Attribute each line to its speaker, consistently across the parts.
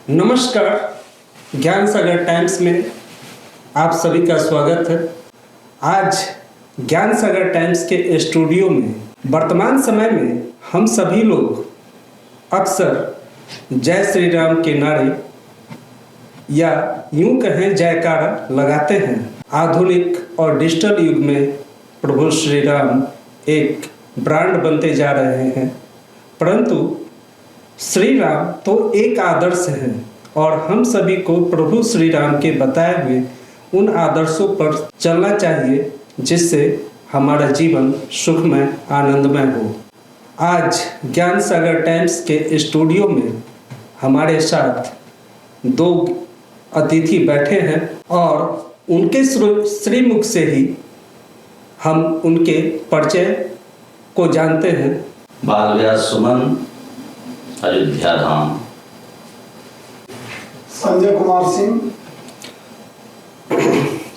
Speaker 1: नमस्कार, ज्ञान सागर टाइम्स में आप सभी का स्वागत है। आज ज्ञान सागर टाइम्स के स्टूडियो में वर्तमान समय में हम सभी लोग अक्सर जय श्री राम के नारे या यूं कहें जयकारा लगाते हैं। आधुनिक और डिजिटल युग में प्रभु श्री राम एक ब्रांड बनते जा रहे हैं, परंतु श्री राम तो एक आदर्श है और हम सभी को प्रभु श्री राम के बताए हुए उन आदर्शों पर चलना चाहिए जिससे हमारा जीवन सुखमय आनंदमय हो। आज ज्ञान सागर टाइम्स के स्टूडियो में हमारे साथ दो अतिथि बैठे हैं और उनके श्रीमुख से ही हम उनके परिचय को जानते हैं।
Speaker 2: बाल व्यास सुमन, अयोध्या धाम।
Speaker 3: संजय कुमार सिंह,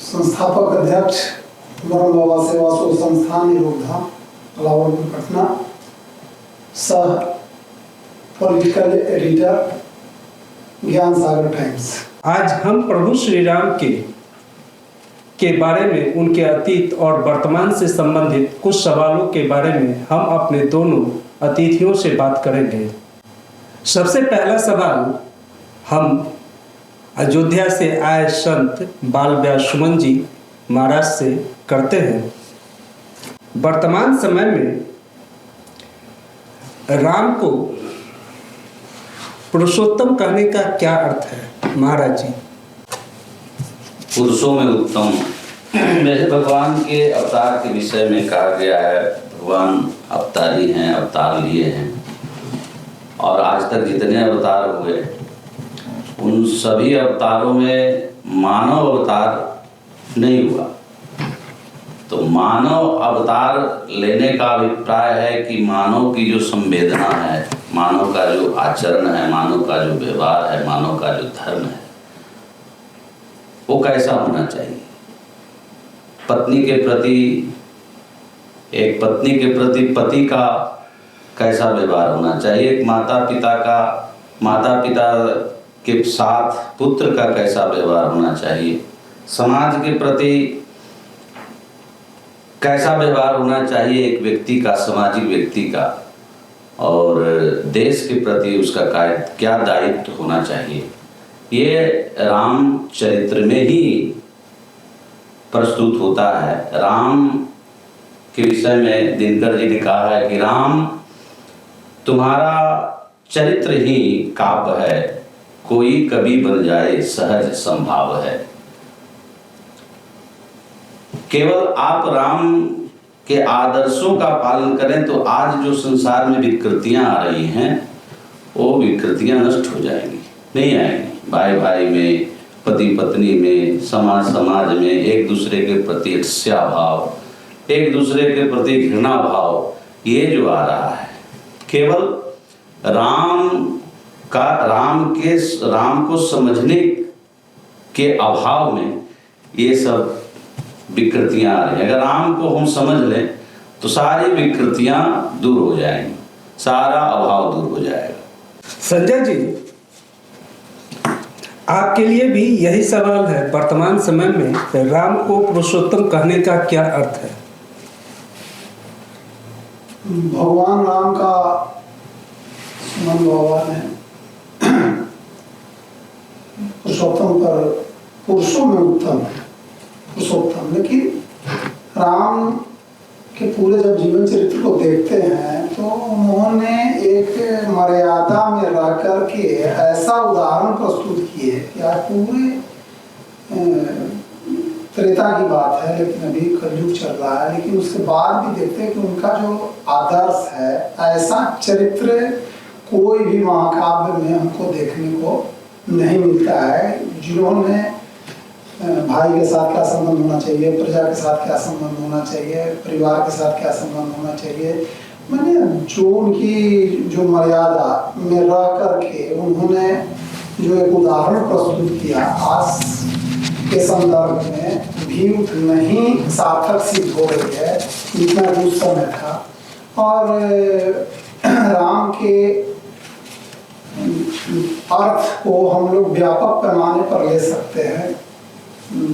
Speaker 3: संस्थापक अध्यक्ष ब्रह्म बाबा सेवा शोध संस्थान निरोधा रावलपुर पटना, सह पॉलिटिकल एडिटर ज्ञान सागर टाइम्स।
Speaker 1: आज हम प्रभु श्री राम के बारे में, उनके अतीत और वर्तमान से संबंधित कुछ सवालों के बारे में हम अपने दोनों अतिथियों से बात करेंगे। सबसे पहला सवाल हम अयोध्या से आए संत बाल व्यास सुमन जी महाराज से करते हैं। वर्तमान समय में राम को पुरुषोत्तम कहने का क्या अर्थ है महाराज जी?
Speaker 2: पुरुषों में उत्तम, जैसे भगवान के अवतार के विषय में कहा गया है, भगवान अवतारी हैं, अवतार लिए हैं और आज तक जितने अवतार हुए उन सभी अवतारों में मानव अवतार नहीं हुआ। तो मानव अवतार लेने का अभिप्राय है कि मानव की जो संवेदना है, मानव का जो आचरण है, मानव का जो व्यवहार है, मानव का जो धर्म है, वो कैसा होना चाहिए। पत्नी के प्रति, एक पत्नी के प्रति पति का कैसा व्यवहार होना चाहिए, एक माता पिता के साथ पुत्र का कैसा व्यवहार होना चाहिए, समाज के प्रति कैसा व्यवहार होना चाहिए एक व्यक्ति का, सामाजिक व्यक्ति का, और देश के प्रति उसका क्या दायित्व होना चाहिए, ये राम चरित्र में ही प्रस्तुत होता है। राम के विषय में दिनकर जी ने कहा है कि राम तुम्हारा चरित्र ही काव्य है, कोई कवि बन जाए सहज संभाव है। केवल आप राम के आदर्शों का पालन करें तो आज जो संसार में विकृतियां आ रही हैं वो विकृतियां नष्ट हो जाएंगी, नहीं आएंगी। भाई भाई में, पति पत्नी में, समाज में एक दूसरे के प्रति ईर्ष्या भाव, एक दूसरे के प्रति घृणा भाव, ये जो आ रहा है केवल राम को समझने के अभाव में ये सब विकृतियां आ रही हैं। अगर राम को हम समझ लें तो सारी विकृतियां दूर हो जाएंगी, सारा अभाव दूर हो जाएगा।
Speaker 1: संजय जी, आपके लिए भी यही सवाल है, वर्तमान समय में राम को पुरुषोत्तम कहने का क्या अर्थ है?
Speaker 3: भगवान राम का सुमन बाबा ने पुरुषोत्तम पर, पुरुषों में उत्तम है पुरुषोत्तम, लेकिन राम के पूरे जब जीवन चरित्र को देखते हैं तो उन्होंने एक मर्यादा में रह कर के ऐसा उदाहरण प्रस्तुत किए कि आज पूरे त्रेता की बात है, लेकिन अभी कलयुग चल रहा है, लेकिन उसके बाद भी देखते हैं कि उनका जो आदर्श है, ऐसा चरित्र कोई भी महाकाव्य में हमको देखने को नहीं मिलता है। जिन्होंने भाई के साथ क्या संबंध होना चाहिए, प्रजा के साथ क्या संबंध होना चाहिए, परिवार के साथ क्या संबंध होना चाहिए, मैंने जो उनकी जो मर्यादा में रह करके उन्होंने जो एक उदाहरण प्रस्तुत किया, आज के संदर्भ में भी उतना ही सार्थक सिद्ध हो रही है जितना उस समय था। और राम के अर्थ को हम लोग व्यापक पैमाने पर ले सकते हैं।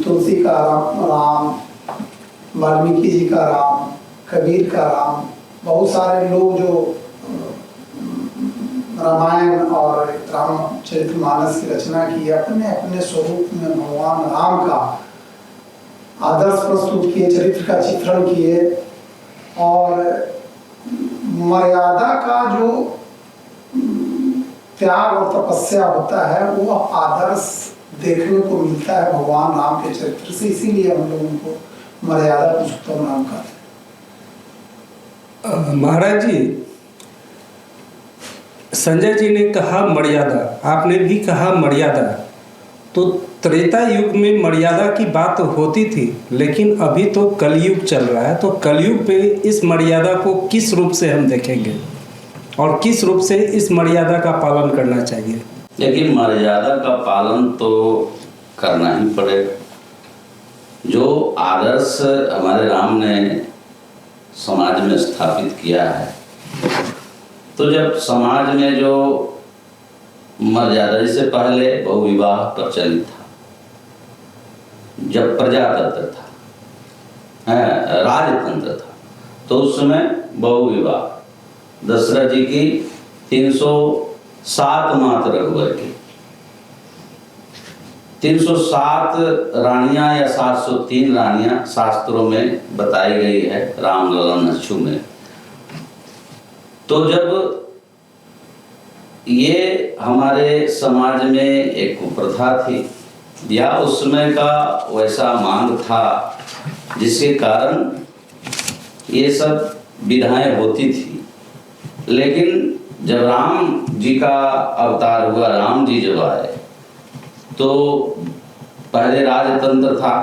Speaker 3: तुलसी का राम, वाल्मीकि जी का राम, कबीर का राम, बहुत सारे लोग जो रामायण और रामचरितमानस की रचना की, अपने अपने स्वरूप में भगवान राम का आदर्श प्रस्तुत किए, चरित्र का चित्रण किए। और मर्यादा का जो त्याग और तपस्या होता है वो आदर्श देखने को मिलता है भगवान राम के चरित्र से, इसीलिए हम लोग उनको मर्यादा पुरुषोत्तम नाम कहते हैं।
Speaker 1: महाराज जी, संजय जी ने कहा मर्यादा, आपने भी कहा मर्यादा, तो त्रेता युग में मर्यादा की बात होती थी, लेकिन अभी तो कलयुग चल रहा है, तो कलयुग पे इस मर्यादा को किस रूप से हम देखेंगे और किस रूप से इस मर्यादा का पालन करना चाहिए?
Speaker 2: लेकिन मर्यादा का पालन तो करना ही पड़ेगा। जो आदर्श हमारे राम ने समाज में स्थापित किया है, तो जब समाज में जो मर्यादा, से पहले बहुविवाह प्रचलित था, जब प्रजातंत्र था, राजतंत्र था, तो उस समय बहुविवाह, दशरथ जी की 307 मात्र रघुवर की, 307 रानियां या 703 रानियां शास्त्रों में बताई गई है राम ललन अच्छु में। तो जब ये हमारे समाज में एक कुप्रथा थी या उस समय का वैसा मांग था, जिसके कारण ये सब विधाएं होती थी। लेकिन जब राम जी का अवतार हुआ, राम जी जब आए, तो पहले राजतंत्र था,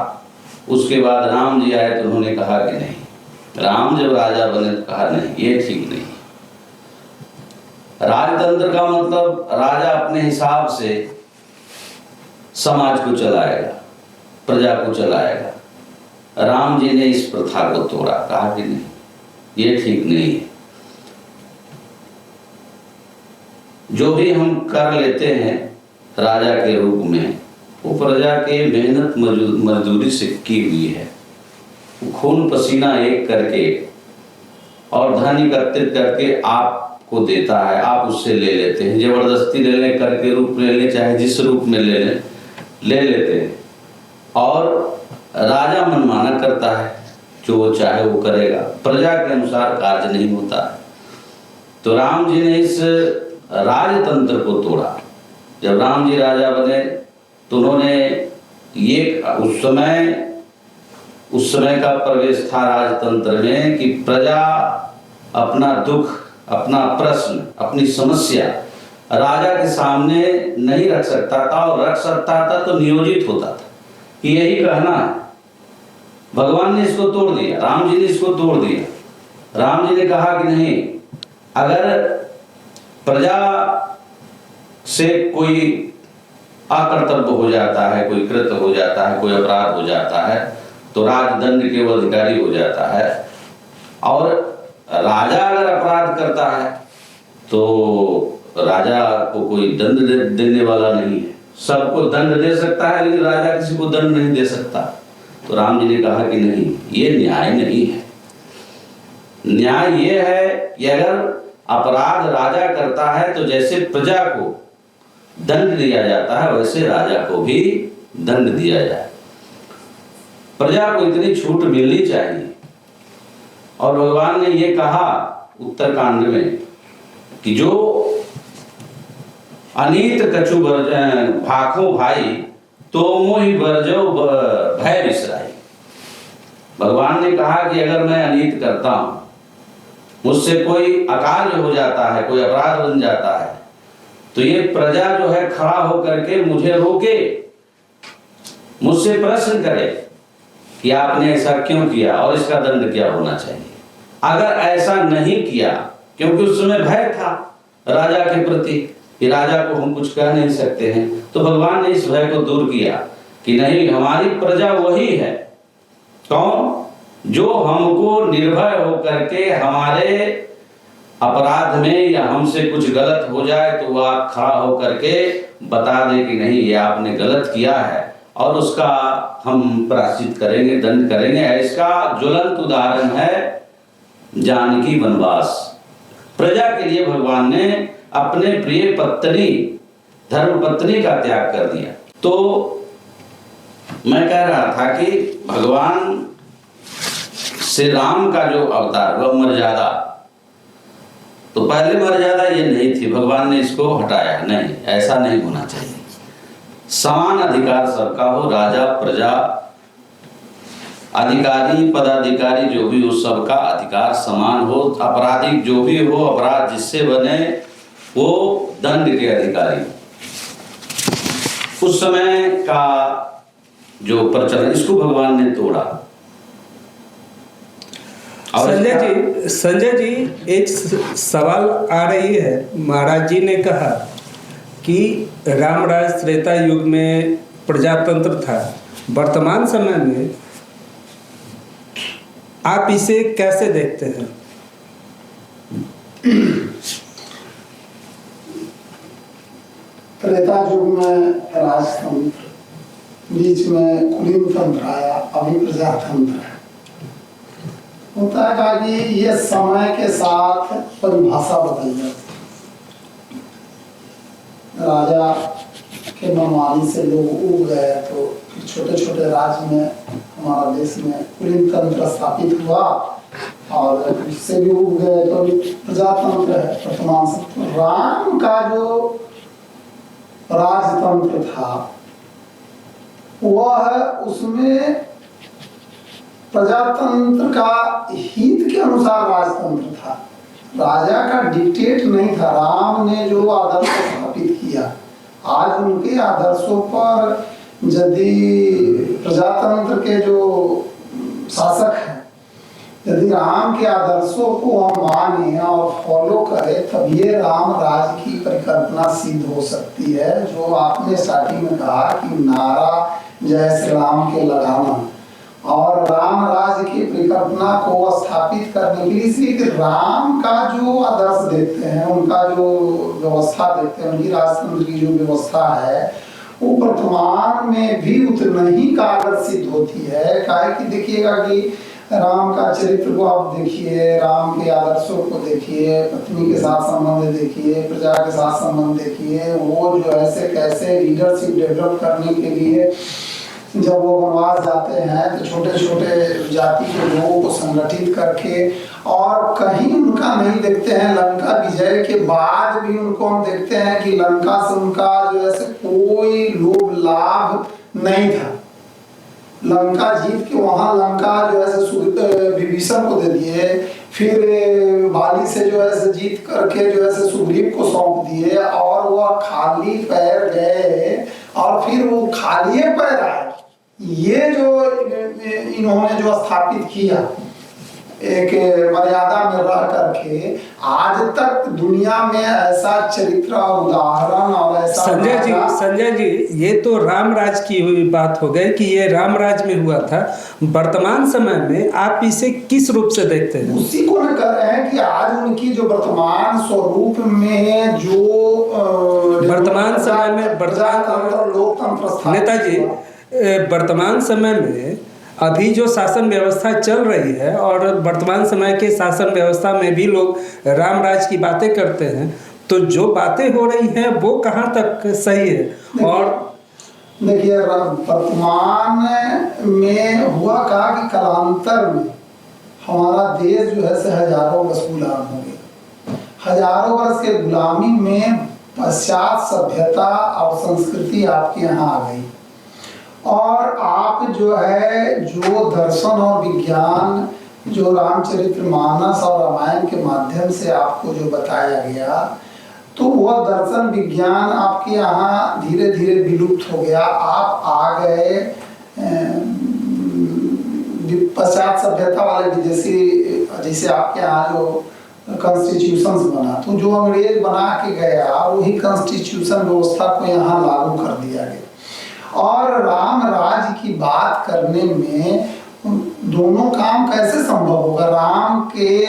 Speaker 2: उसके बाद राम जी आए तो उन्होंने कहा कि नहीं, राम जब राजा बने तो कहा नहीं, ये ठीक नहीं। राजतंत्र का मतलब राजा अपने हिसाब से समाज को चलाएगा, प्रजा को चलाएगा। राम जी ने इस प्रथा को तोड़ा, कहा कि नहीं, ये ठीक नहीं है। जो भी हम कर लेते हैं राजा के रूप में, वो प्रजा के मेहनत मजदूरी से की हुई है, खून पसीना एक करके और धन एकत्रित करके आपको देता है, आप उससे ले लेते हैं, जबरदस्ती ले लें, करके रूप ले लें, चाहे जिस रूप में ले लें, ले लेते हैं। और राजा मनमाना करता है, जो वो चाहे वो करेगा, प्रजा के अनुसार कार्य नहीं होता है। तो राम जी ने इस राजतंत्र को तोड़ा। जब राम जी राजा बने तो उन्होंने ये उस समय का प्रवेश था राजतंत्र में कि प्रजा अपना दुख, अपना प्रश्न, अपनी समस्या राजा के सामने नहीं रख सकता था, और रख सकता था तो नियोजित होता था कि यही कहना है। भगवान ने इसको तोड़ दिया, राम जी ने इसको तोड़ दिया। राम जी ने कहा कि नहीं, अगर प्रजा से कोई अकर्तव्य हो जाता है, कोई कृत्य हो जाता है, कोई अपराध हो जाता है, तो राजदंड के वो अधिकारी हो जाता है। और राजा अगर अपराध करता है तो राजा को कोई दंड देने वाला नहीं है, सबको दंड दे सकता है, लेकिन राजा किसी को दंड नहीं दे सकता। तो राम जी ने कहा कि नहीं, ये न्याय नहीं है। न्याय ये है कि अगर अपराध राजा करता है तो जैसे प्रजा को दंड दिया जाता है, वैसे राजा को भी दंड दिया जाए। प्रजा को इतनी छूट मिलनी चाहिए। और भगवान ने ये कहा उत्तरकांड में कि जो अनीत कछु भाखो भाई, तो मोहि बरजो भय विसराई। भगवान ने कहा कि अगर मैं अनीत करता हूं, मुझसे कोई अकार्य हो जाता है, कोई अपराध बन जाता है, तो ये प्रजा जो है खड़ा होकर के मुझे रोके, मुझसे प्रश्न करे कि आपने ऐसा क्यों किया और इसका दंड क्या होना चाहिए। अगर ऐसा नहीं किया, क्योंकि उस समय भय था राजा के प्रति कि राजा को हम कुछ कह नहीं सकते हैं, तो भगवान ने इस भय को दूर किया कि नहीं, हमारी प्रजा वही है। कौन? जो हमको निर्भय होकर के हमारे अपराध में या हमसे कुछ गलत हो जाए तो वो आप खड़ा होकर के बता दे कि नहीं ये आपने गलत किया है और उसका हम प्रायश्चित करेंगे, दंड करेंगे। इसका ज्वलंत उदाहरण है जानकी वनवास। प्रजा के लिए भगवान ने अपने प्रिय पत्नी, धर्म पत्नी का त्याग कर दिया। तो मैं कह रहा था कि भगवान श्री राम का जो अवतार वह मर्यादा, तो पहले मर्यादा ये नहीं थी, भगवान ने इसको हटाया। नहीं, ऐसा नहीं होना चाहिए। समान अधिकार सबका हो, राजा प्रजा अधिकारी पदाधिकारी जो भी हो सबका अधिकार समान हो। अपराधी जो भी हो, अपराध जिससे बने वो दंड के अधिकारी। उस समय का जो प्रचलन, इसको भगवान ने तोड़ा।
Speaker 1: संजय जी एक सवाल आ रही है। महाराज जी ने कहा कि रामराज त्रेता युग में प्रजातंत्र था, वर्तमान समय में आप इसे कैसे देखते हैं?
Speaker 3: त्रेता युग में राजतंत्र, बीच में कुलीन तंत्र आया, अभी प्रजातंत्र है। होता है कि ये समय के साथ परिभाषा बदल जाती है। राजा के मनमानी से लोग उग गए तो छोटे छोटे राज्य में हमारा देश में कुलीन तंत्र स्थापित हुआ और इससे भी उग गए तो प्रजातंत्र है वर्तमान से। राम का जो राजतंत्र था वह उसमें प्रजातंत्र का हित के अनुसार राजतंत्र था, राजा का डिक्टेट नहीं था। राम ने जो आदर्श स्थापित किया, आज उनके आदर्शों पर यदि प्रजातंत्र के जो शासक हैं यदि राम के आदर्शों को हम माने और फॉलो करें तब ये राम राज की परिकल्पना सिद्ध हो सकती है। जो आपने स्टार्टिंग में कहा कि नारा जय श्री राम के लगाना और राम राज्य की परिकल्पना को स्थापित करने के लिए, इसलिए राम का जो आदर्श देते हैं, उनका जो व्यवस्था देते हैं, उनकी राजतंत्र की जो व्यवस्था है वो वर्तमान में भी उतना ही कारगर सिद्ध होती है। काहे कि देखिएगा कि राम का चरित्र को आप देखिए, राम के आदर्शों को देखिए, पत्नी के साथ संबंध देखिए, प्रजा के साथ संबंध देखिए, वो जो ऐसे कैसे लीडरशिप डेवलप करने के लिए जब वो वनवास जाते हैं तो छोटे छोटे जाति के लोगों को संगठित करके, और कहीं उनका नहीं देखते हैं लंका विजय के बाद भी उनको हम देखते हैं कि लंका से उनका जो है कोई लोभ लाभ नहीं था। लंका जीत के वहां लंका जो है विभीषण को दे दिए, फिर बाली से जो है जीत करके जो है सुग्रीव को सौंप दिए और वह खाली पैर गए और फिर वो खाली पैर आए। ये जो इन्होंने जो स्थापित किया एक मर्यादा में रह करके, आज तक दुनिया में ऐसा चरित्र और उदाहरण और ऐसा
Speaker 1: संजय जी ये तो रामराज की हुई बात हो गई कि ये रामराज में हुआ था। वर्तमान समय में आप इसे किस रूप से देखते हैं?
Speaker 3: उसी को न कर रहे हैं कि आज उनकी जो वर्तमान स्वरूप में जो
Speaker 1: वर्तमान समय में
Speaker 3: लोकतंत्र
Speaker 1: नेताजी वर्तमान समय में अभी जो शासन व्यवस्था चल रही है और वर्तमान समय के शासन व्यवस्था में भी लोग रामराज की बातें करते हैं, तो जो बातें हो रही हैं वो कहाँ तक सही है? और
Speaker 3: देखिए वर्तमान में हुआ कहा कि कालांतर में हमारा देश जो है हजारों वर्ष गुलाम हो गया। हजारों वर्ष के गुलामी में पश्चात सभ्यता और संस्कृति आपके यहाँ आ गई और आप जो है जो दर्शन और विज्ञान जो रामचरितमानस और रामायण के माध्यम से आपको जो बताया गया, तो वह दर्शन विज्ञान आपके यहाँ धीरे धीरे विलुप्त हो गया। आप आ गए पश्चात सभ्यता वाले विदेशी, जैसे आपके यहाँ जो कॉन्स्टिट्यूशंस बना, तो जो अंग्रेज बना के गया वही कॉन्स्टिट्यूशन व्यवस्था को यहाँ लागू कर दिया गया। और राम राज्य की बात करने में दोनों काम कैसे संभव होगा? राम के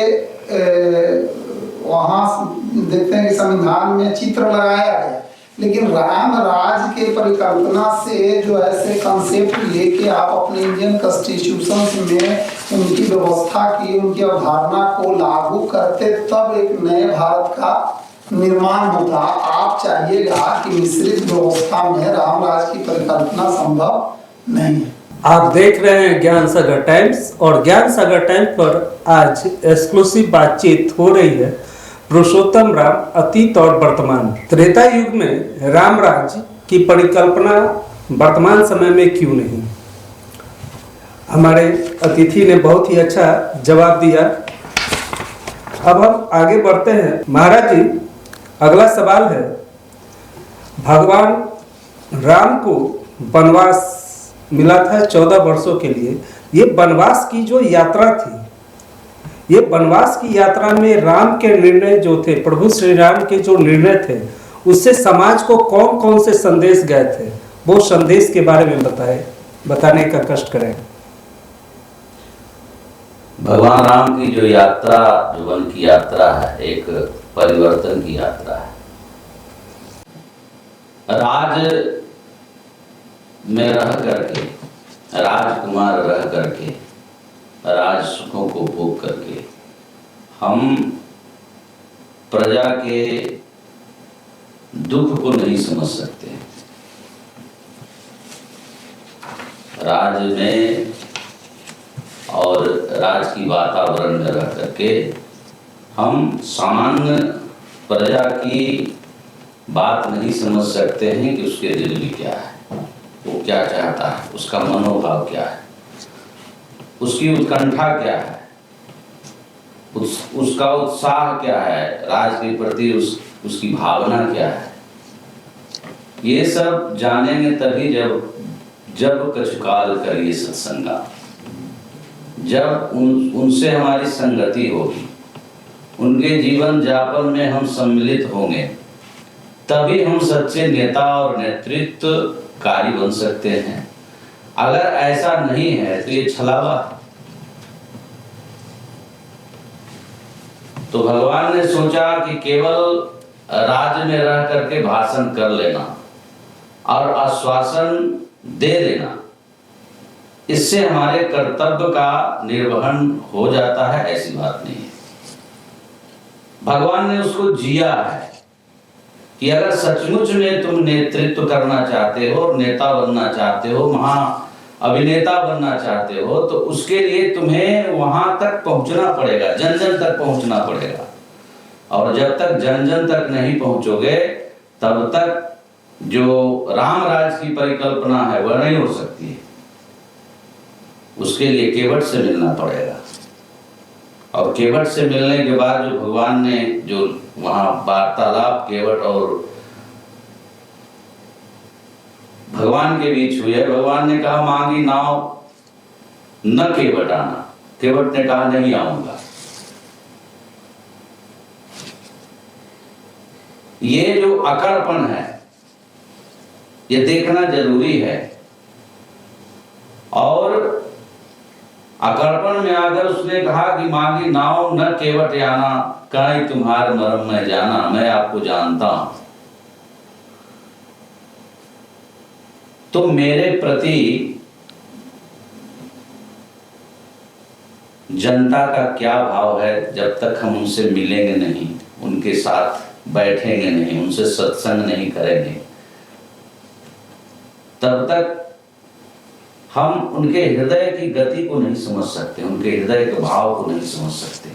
Speaker 3: वहाँ देखते हैं कि संविधान में चित्र लगाया गया, लेकिन राम राज्य के परिकल्पना से जो ऐसे कंसेप्ट लेके आप अपने इंडियन कॉन्स्टिट्यूशन में उनकी व्यवस्था की, उनकी अवधारणा को लागू करते, तब एक नए भारत का निर्माण होता। आप चाहिएगा कि मिश्रित व्यवस्था में राम राज्य की परिकल्पना संभव नहीं है।
Speaker 1: आप देख रहे हैं ज्ञान सागर टाइम्स, और ज्ञान सागर टाइम्स पर आज एक्सक्लूसिव बातचीत हो रही है पुरुषोत्तम राम अतीत और वर्तमान। त्रेता युग में राम राज्य की परिकल्पना वर्तमान समय में क्यों नहीं? हमारे अतिथि ने बहुत ही अच्छा जवाब दिया। अब हम आगे बढ़ते हैं। महाराज जी, अगला सवाल है, भगवान राम को वनवास मिला था 14 वर्षों के लिए। ये वनवास की जो यात्रा थी, ये वनवास की यात्रा में राम के निर्णय जो थे, प्रभु श्री राम के जो निर्णय थे, उससे समाज को कौन कौन से संदेश गए थे, वो संदेश के बारे में बताने का कष्ट करें।
Speaker 2: भगवान राम की जो यात्रा, जो वन की यात्रा है, एक परिवर्तन की यात्रा है। राज में रह करके, राजकुमार रह करके, राज सुखों को भोग करके हम प्रजा के दुख को नहीं समझ सकते। राज में और राज की वातावरण में रह करके हम सामान्य प्रजा की बात नहीं समझ सकते हैं कि उसके दिल में क्या है, वो क्या चाहता है, उसका मनोभाव क्या है, उसकी उत्कंठा क्या है, उसका उत्साह क्या है, राज के प्रति उसकी भावना क्या है। ये सब जानेंगे तभी जब कछुकाल करिए सत्संगा, जब उनसे हमारी संगति होगी, उनके जीवन यापन में हम सम्मिलित होंगे, तभी हम सच्चे नेता और नेतृत्वकारी बन सकते हैं। अगर ऐसा नहीं है तो ये छलावा है। तो भगवान ने सोचा कि केवल राज्य में रह करके भाषण कर लेना और आश्वासन दे देना, इससे हमारे कर्तव्य का निर्वहन हो जाता है, ऐसी बात नहीं है। भगवान ने उसको जिया है कि अगर सचमुच में तुम नेतृत्व करना चाहते हो, नेता बनना चाहते हो, महा अभिनेता बनना चाहते हो, तो उसके लिए तुम्हें वहां तक पहुंचना पड़ेगा, जन जन तक पहुंचना पड़ेगा। और जब तक जन जन तक नहीं पहुंचोगे, तब तक जो राम राज की परिकल्पना है वह नहीं हो सकती है। उसके लिए केवट से मिलना पड़ेगा, और केवट से मिलने के बाद जो भगवान ने जो वहां वार्तालाप केवट और भगवान के बीच हुई है, भगवान ने कहा मांगी नाव न केवट आना, केवट ने कहा नहीं आऊंगा। ये जो अकड़पन है, ये देखना जरूरी है। और अकड़पन में आकर उसने कहा कि मांगी नाव न केवट आना, कहीं तुम्हारे मरम में जाना, मैं आपको जानता हूं। तो मेरे प्रति जनता का क्या भाव है, जब तक हम उनसे मिलेंगे नहीं, उनके साथ बैठेंगे नहीं, उनसे सत्संग नहीं करेंगे, तब तक हम उनके हृदय की गति को नहीं समझ सकते, उनके हृदय के भाव को नहीं समझ सकते।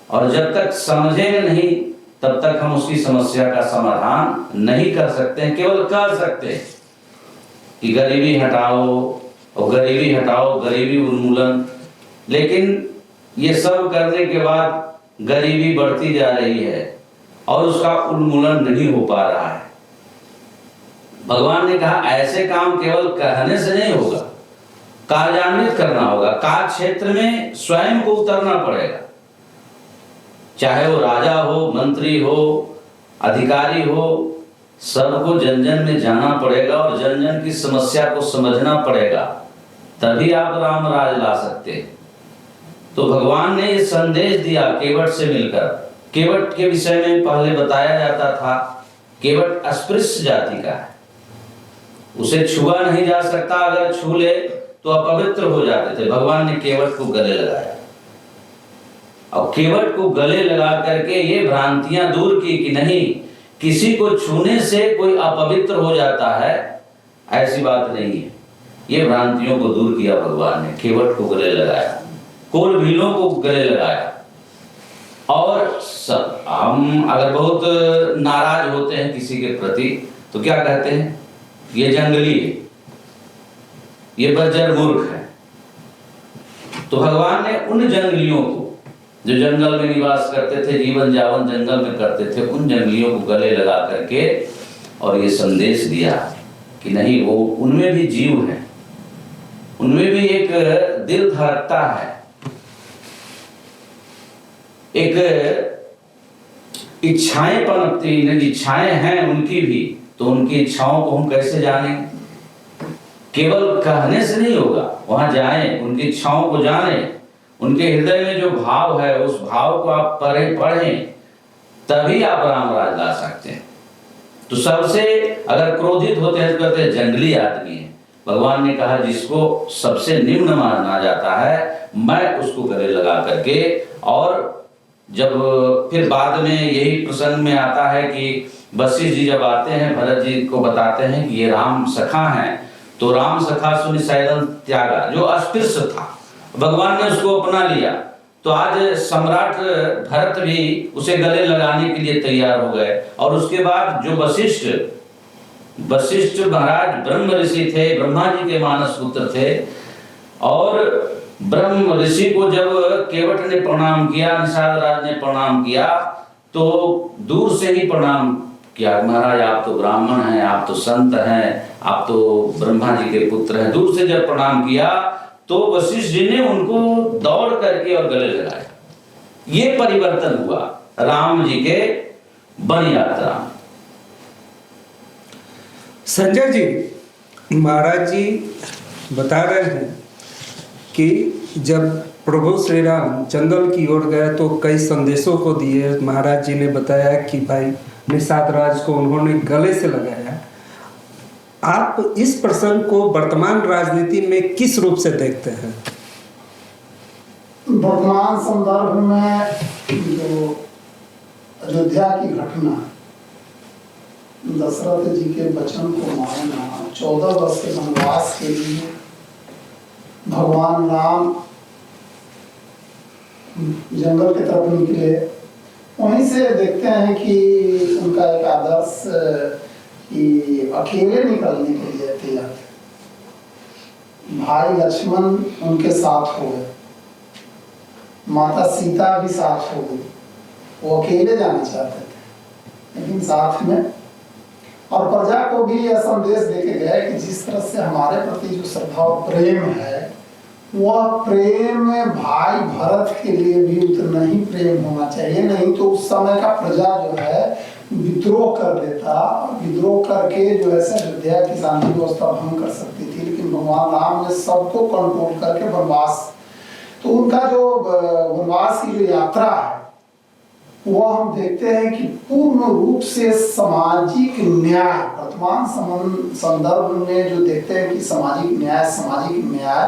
Speaker 2: और जब तक समझेंगे नहीं, तब तक हम उसकी समस्या का समाधान नहीं कर सकते हैं। केवल कर सकते हैं कि गरीबी हटाओ और गरीबी हटाओ, गरीबी उन्मूलन, लेकिन ये सब करने के बाद गरीबी बढ़ती जा रही है और उसका उन्मूलन नहीं हो पा रहा है। भगवान ने कहा ऐसे काम केवल कहने से नहीं होगा, कार्यान्वित करना होगा। कार्य क्षेत्र में स्वयं को उतरना पड़ेगा, चाहे वो राजा हो, मंत्री हो, अधिकारी हो, सबको जन जन में जाना पड़ेगा और जन जन की समस्या को समझना पड़ेगा, तभी आप राम राज ला सकते हैं। तो भगवान ने ये संदेश दिया केवट से मिलकर केवट के विषय में पहले बताया जाता था, केवट अस्पृश्य जाति का है, उसे छुआ नहीं जा सकता, अगर छू ले तो अपवित्र हो जाते थे। भगवान ने केवट को गले लगाया और केवट को गले लगा करके ये भ्रांतियां दूर की कि नहीं, किसी को छूने से कोई अपवित्र हो जाता है, ऐसी बात नहीं है। ये भ्रांतियों को दूर किया भगवान ने, केवट को गले लगाया, कोल भीलों को गले लगाया। और हम अगर बहुत नाराज होते हैं किसी के प्रति तो क्या कहते हैं, ये जंगली है, ये बज्जर मूर्ख है। तो भगवान ने उन जंगलियों को जो जंगल में निवास करते थे, जीवन जावन जंगल में करते थे, उन जंगलियों को गले लगा करके और ये संदेश दिया कि नहीं, वो उनमें भी जीव है, उनमें भी एक दिल धड़कता है, एक इच्छाएं पनपती, इच्छाएं हैं उनकी भी, तो उनकी इच्छाओं को हम कैसे जानें? केवल कहने से नहीं होगा, वहां जाएं, उनकी इच्छाओं को जानें, उनके हृदय में जो भाव है उस भाव को आप पढ़ें, तभी आप राम राज ला सकते हैं। तो सबसे अगर क्रोधित होते हैं तो कहते हैं जंगली आदमी है। भगवान ने कहा जिसको सबसे निम्न माना जाता है, मैं उसको गले लगा करके, और जब फिर बाद में यही प्रसंग में आता है कि वशिष्ठ जी जब आते हैं, भरत जी को बताते हैं कि ये राम सखा हैं, तो राम सखा सुनि सैदन त्यागा, जो अस्पृश्य था, भगवान ने उसको अपना लिया। तो आज सम्राट भरत भी उसे गले लगाने के लिए तैयार हो गए। और उसके बाद जो वशिष्ठ महाराज ब्रह्म ऋषि थे, ब्रह्मा जी के मानस पुत्र थे, और ब्रह्म ऋषि को जब केवट ने प्रणाम किया, निषाद राज ने प्रणाम किया, तो दूर से ही प्रणाम किया, महाराज आप तो ब्राह्मण हैं, आप तो संत हैं, आप तो ब्रह्मा जी के पुत्र हैं। दूर से जब प्रणाम किया तो वशिष्ठ जी ने उनको दौड़ करके और गले लगाया। ये परिवर्तन हुआ राम जी के वन यात्रा।
Speaker 1: संजय जी, महाराज जी बता रहे हैं कि जब प्रभु श्री राम जंगल की ओर गए तो कई संदेशों को दिए। महाराज जी ने बताया कि भाई निषाद राज को उन्होंने गले से लगाया। आप इस प्रसंग को वर्तमान राजनीति में किस रूप से देखते हैं?
Speaker 3: वर्तमान संदर्भ में जो अयोध्या की घटना, दशरथ जी के वचन को मानना, 14 वर्ष के वनवास के लिए भगवान राम जंगल की तरफ निकले, वहीं से देखते हैं कि उनका एक आदर्श कि अकेले निकलने के लिए तैयार थे। भाई लक्ष्मण उनके साथ हो गए, माता सीता भी साथ हो गई, वो अकेले जाना चाहते थे लेकिन साथ में, और प्रजा को भी यह संदेश देके गए कि जिस तरह से हमारे प्रति जो श्रद्धा और प्रेम है, वह प्रेम भाई भरत के लिए भी उतना ही प्रेम होना चाहिए, नहीं तो उस समय का प्रजा जो है विद्रोह कर देता, विद्रोह करके जो है अयोध्या की शांति व्यवस्था भंग कर सकती थी। लेकिन भगवान राम ने सबको कंट्रोल करके वनवास, तो उनका जो वनवास की जो यात्रा है वो हम देखते हैं कि पूर्ण रूप से सामाजिक न्याय, वर्तमान संदर्भ में जो देखते हैं कि सामाजिक न्याय,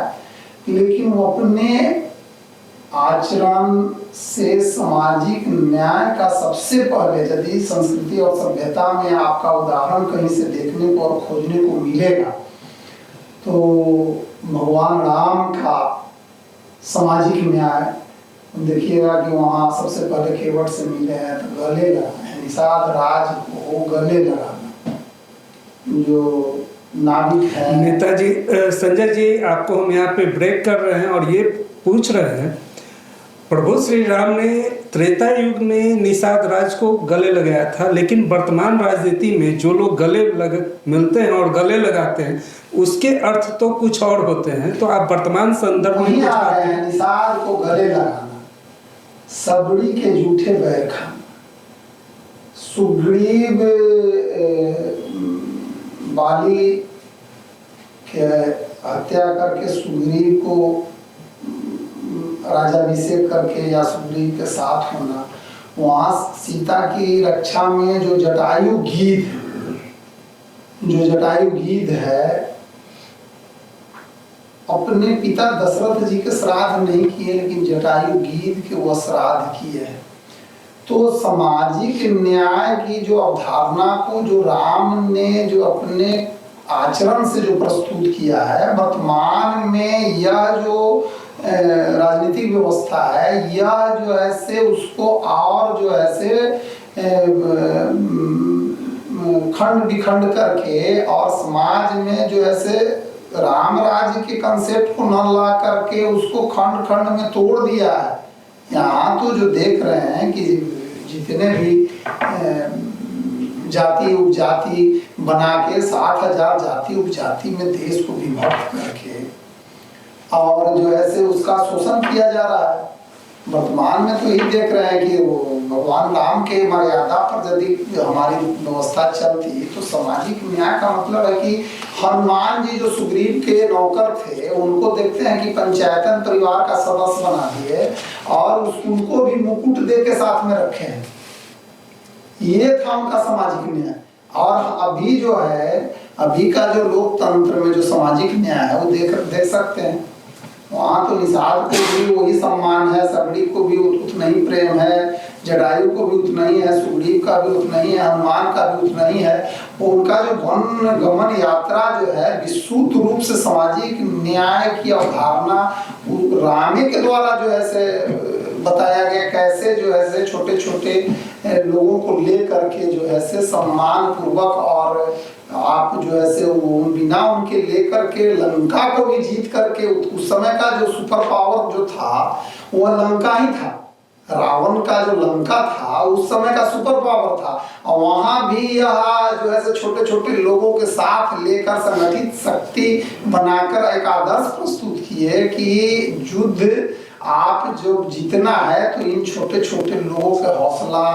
Speaker 3: लेकिन वो अपने आचरण से सामाजिक न्याय का सबसे पहले, यदि संस्कृति और सभ्यता में आपका उदाहरण कहीं से देखने को और खोजने को मिलेगा तो भगवान राम का सामाजिक न्याय देखिएगा कि वहाँ सबसे पहले केवट से मिले हैं तो गले लगाए, निषाद राज को गले लगाना, जो नाविक है।
Speaker 1: नेताजी संजय जी, आपको हम यहाँ पे ब्रेक कर रहे हैं और ये पूछ रहे हैं, प्रभु श्री राम ने त्रेता युग में निषाद राज को गले लगाया था, लेकिन वर्तमान राजनीति में जो लोग मिलते हैं और गले लगाते हैं उसके अर्थ तो कुछ और होते हैं। तो आप वर्तमान संदर्भ में
Speaker 3: आ रहे हैं, निषाद को गले लगाना, सबड़ी के जूठे बैर खाना, सुग्रीव बाली के हत्या करके सुग्रीव को राजाभिषेक करके या सुग्रीव के साथ होना, वहाँ सीता की रक्षा में जो जटायु गीध है, अपने पिता दशरथ जी के श्राद्ध नहीं किए, लेकिन जटायु गीध के वह श्राद्ध किए हैं। तो सामाजिक न्याय की जो अवधारणा को जो राम ने जो अपने आचरण से जो प्रस्तुत किया है, वर्तमान में यह जो राजनीतिक व्यवस्था है, यह जो ऐसे उसको और जो ऐसे खंड विखंड करके और समाज में जो ऐसे राम राज्य के कंसेप्ट को न ला करके उसको खंड खंड में तोड़ दिया है। यहाँ तो जो देख रहे हैं कि जितने भी जाति उपजाति बना के 60,000 जाति उपजाति में देश को विभक्त करके और जो है से उसका शोषण किया जा रहा है। वर्तमान में तो यही देख रहे हैं कि वो भगवान राम के मर्यादा पर यदि हमारी व्यवस्था चलती तो सामाजिक न्याय का मतलब है कि हनुमान जी जो सुग्रीव के नौकर थे, उनको देखते हैं कि पंचायतन परिवार का सदस्य बना दिए और उनको भी मुकुट दे के साथ में रखे हैं। ये था उनका सामाजिक न्याय। और अभी जो है, अभी का जो लोकतंत्र में जो सामाजिक न्याय है वो देख सकते हैं। वहाँ तो निषाद को भी वही सम्मान है, सबरी को भी उतना ही प्रेम है, जटायु को भी उतना ही है, सुग्रीव का भी उतना ही है, हनुमान का भी उतना ही है। उनका जो वन गमन यात्रा जो है विशुद्ध रूप से सामाजिक न्याय की अवधारणा रामे के द्वारा जो है बताया गया, कैसे जो है छोटे छोटे लोगों को ले करके जो है सम्मान पूर्वक और आप जो है वो बिना उनके लेकर के लंका को भी जीत करके, उस समय का जो सुपर पावर जो था वह लंका ही था। रावण का जो लंका था उस समय का सुपर पावर था, और वहां भी यह जो है छोटे छोटे लोगों के साथ लेकर संगठित शक्ति बनाकर एक आदर्श प्रस्तुत किए कि युद्ध आप जो जीतना है तो इन छोटे छोटे लोगों का हौसला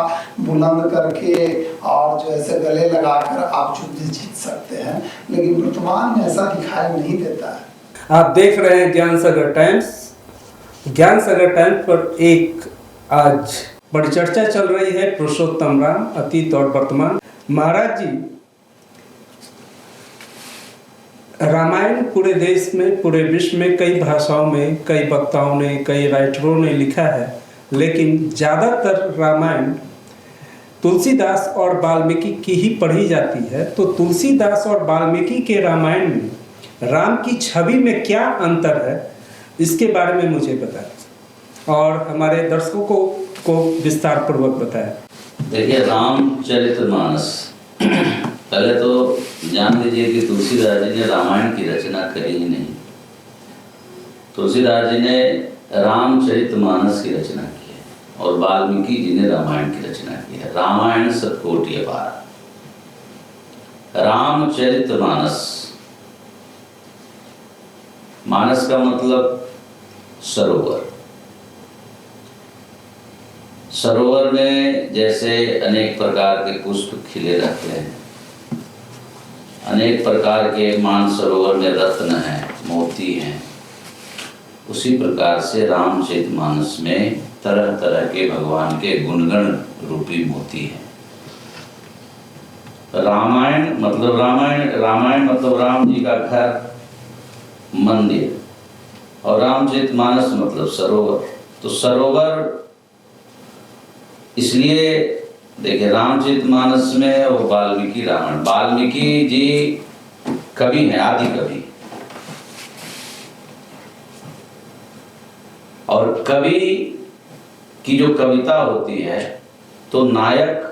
Speaker 3: बुलंद करके और जो ऐसे गले लगाकर आप युद्ध जीत सकते हैं। लेकिन वर्तमान में ऐसा दिखाई नहीं देता है।
Speaker 1: आप देख रहे हैं ज्ञान सागर टाइम्स। ज्ञान सागर टाइम्स पर एक आज बड़ी चर्चा चल रही है पुरुषोत्तम राम, अतीत और वर्तमान। महाराज जी, रामायण पूरे देश में, पूरे विश्व में कई भाषाओं में कई वक्ताओं ने, कई राइटरों ने लिखा है, लेकिन ज़्यादातर रामायण तुलसीदास और वाल्मीकि की ही पढ़ी जाती है। तो तुलसीदास और वाल्मीकि के रामायण में राम की छवि में क्या अंतर है, इसके बारे में मुझे बताएं और हमारे दर्शकों को विस्तार पूर्वक बताएं।
Speaker 2: देखिए, रामचरितमानस, पहले तो जान लीजिए कि तुलसीदास जी ने रामायण की रचना करी ही नहीं। तुलसीदास जी ने रामचरितमानस की रचना की है और वाल्मीकि जी ने रामायण की रचना की है। रामायण सतकोटि अपार, रामचरितमानस, मानस का मतलब सरोवर। सरोवर में जैसे अनेक प्रकार के पुष्प खिले रहते हैं, अनेक प्रकार के मानसरोवर में रत्न हैं, मोती हैं, उसी प्रकार से रामचरितमानस में तरह तरह के भगवान के गुणगण रूपी मोती हैं। रामायण मतलब रामायण मतलब राम जी का घर, मंदिर, और रामचरितमानस मतलब सरोवर। तो सरोवर इसलिए देखिए, रामचरितमानस में और वाल्मीकि रामायण, वाल्मीकि जी कवि हैं, आदि कवि, और कवि की जो कविता होती है तो नायक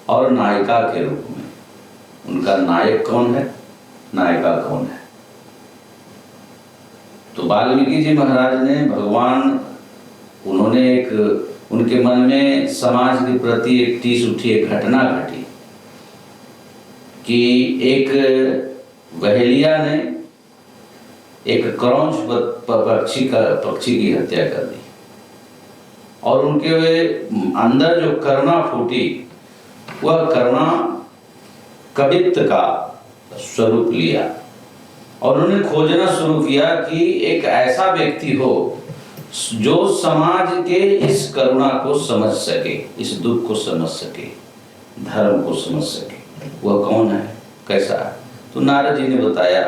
Speaker 2: और नायिका के रूप में, उनका नायक कौन है, नायिका कौन है। तो वाल्मीकि जी महाराज ने भगवान, उन्होंने एक, उनके मन में समाज के प्रति एक टीस उठी, एक घटना घटी कि एक बहेलिया ने एक क्रौंच पक्षी की हत्या कर दी, और उनके अंदर जो करुणा फूटी, वह करुणा कवित्व का स्वरूप लिया, और उन्होंने खोजना शुरू किया कि एक ऐसा व्यक्ति हो जो समाज के इस करुणा को समझ सके, इस दुख को समझ सके, धर्म को समझ सके, वह कौन है, कैसा है? तो नारद जी ने बताया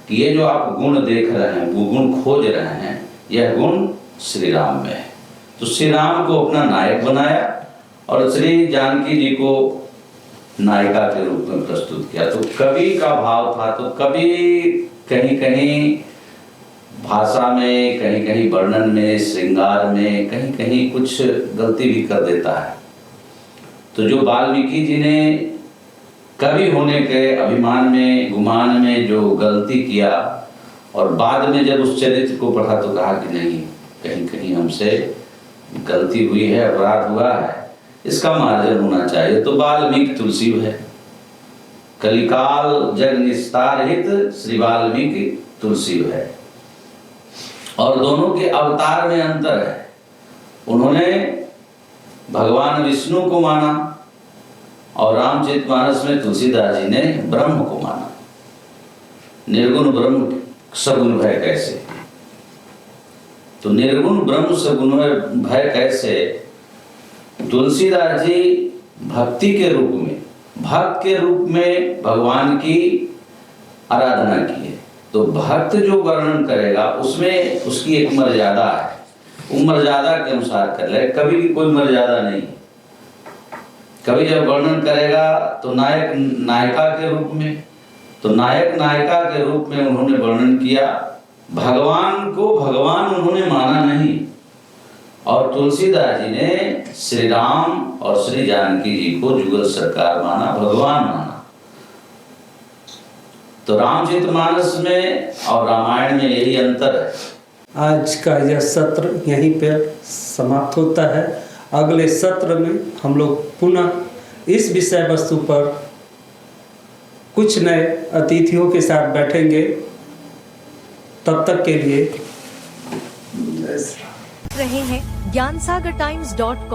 Speaker 2: कि ये जो आप गुण देख रहे हैं, वो गुण खोज रहे हैं, यह गुण श्री राम में है। तो श्री राम को अपना नायक बनाया और श्री जानकी जी को नायिका के रूप में प्रस्तुत किया। तो कवि का भाव था, तो कवि कहीं कहीं भाषा में, कहीं कहीं वर्णन में, श्रृंगार में कहीं कहीं कुछ गलती भी कर देता है। तो जो वाल्मीकि जी ने कवि होने के अभिमान में, गुमान में जो गलती किया, और बाद में जब उस चरित्र को पढ़ा तो कहा कि नहीं, कहीं कहीं हमसे गलती हुई है, अपराध हुआ है, इसका मार्जन होना चाहिए। तो वाल्मीकि तुलसी है, कलिकाल जग निस्तार हित श्री वाल्मीकि तुलसी है। और दोनों के अवतार में अंतर है। उन्होंने भगवान विष्णु को माना और रामचरितमानस में तुलसीदास जी ने ब्रह्म को माना। निर्गुण ब्रह्म सगुण भय कैसे? तो निर्गुण ब्रह्म सगुण भय कैसे? तुलसीदास जी भक्ति के रूप में, भक्त के रूप में भगवान की आराधना की है। तो भक्त जो वर्णन करेगा उसमें उसकी एक मर्यादा है, वो मर्यादा के अनुसार कर ले। कवि की कोई मर्यादा नहीं। कवि जब वर्णन करेगा तो नायक नायिका के रूप में, तो नायक नायिका के रूप में उन्होंने वर्णन किया। भगवान को भगवान उन्होंने माना नहीं। और तुलसीदास जी ने श्री राम और श्री जानकी जी को जुगल सरकार माना, भगवान माना। तो रामचरितमानस में और रामायण में यही अंतर है।
Speaker 1: आज का यह सत्र यहीं पर समाप्त होता है। अगले सत्र में हम लोग पुनः इस विषय वस्तु पर कुछ नए अतिथियों के साथ बैठेंगे। तब तक के लिए
Speaker 4: रहे हैं ज्ञानसागर times.com